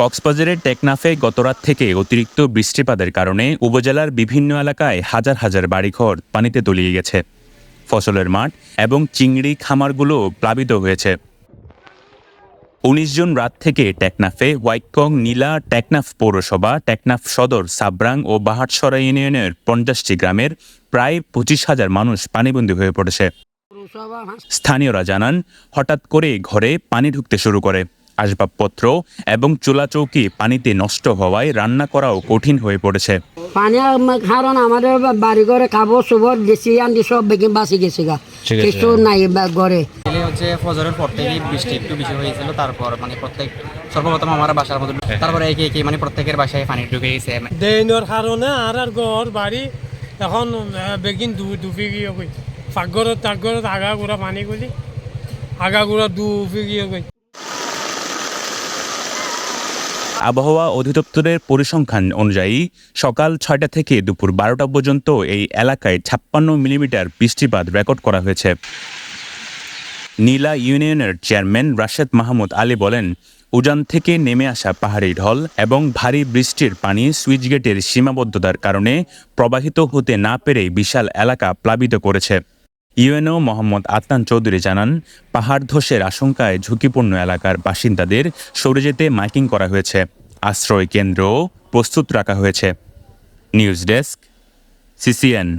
কক্সবাজারের টেকনাফে গতরাত থেকে অতিরিক্ত বৃষ্টিপাতের কারণে উপজেলার বিভিন্ন এলাকায় হাজার হাজার বাড়িঘর পানিতে তলিয়ে গেছে। ফসলের মাঠ এবং চিংড়ি খামারগুলো প্লাবিত হয়েছে। ১৯ জুন রাত থেকে টেকনাফে ওয়াইকং, নীলা, টেকনাফ পৌরসভা, টেকনাফ সদর, সাবরাং ও বাহাটসরা ইউনিয়নের ৫০টি গ্রামের প্রায় ২৫,০০০ মানুষ পানিবন্দী হয়ে পড়েছে। স্থানীয়রা জানান, হঠাৎ করে ঘরে পানি ঢুকতে শুরু করে। আসবাবপত্র এবং চুলাচৌকি পানিতে নষ্ট হওয়ায় রান্না করাও কঠিন হয়ে পড়েছে। পানির কারণ আমাদের বাড়ি ঘরে কাপড় চোপড় দেশি আন্দি সব বেগিন বাঁচি গেছে গা, কিছু নাই ঘরে। হচ্ছে ফজরের পর থেকেই বৃষ্টি একটু বেশি হয়েছিল। তারপর মানে সর্বপ্রথম আমার বাসার মধ্যে, তারপরে একে মানে প্রত্যেকের বাসায় পানি ঢুকে গেছে। দেইনোর কারণে আর ঘর বাড়ি এখন বেগিন ডুবি গিয়ে গই, পাকঘরত টাকঘরত আগাগোড়া পানি গলি, আগাগোড়া ডুবি গিয়ে গই। আবহাওয়া অধিদপ্তরের পরিসংখ্যান অনুযায়ী সকাল ৬টা থেকে দুপুর ১২টা পর্যন্ত এই এলাকায় ৫৬ মিলিমিটার বৃষ্টিপাত রেকর্ড করা হয়েছে। নীলা ইউনিয়নের চেয়ারম্যান রাশেদ মাহমুদ আলী বলেন, উজান থেকে নেমে আসা পাহাড়ি ঢল এবং ভারী বৃষ্টির পানি সুইচগেটের সীমাবদ্ধতার কারণে প্রবাহিত হতে না পেরে বিশাল এলাকা প্লাবিত করেছে। ইউএনও মোহাম্মদ আদনান চৌধুরী জানান, পাহাড় ধসের আশঙ্কায় ঝুঁকিপূর্ণ এলাকার বাসিন্দাদের সরে যেতে মাইকিং করা হয়েছে। আশ্রয় কেন্দ্রও প্রস্তুত রাখা হয়েছে। News desk, CCN.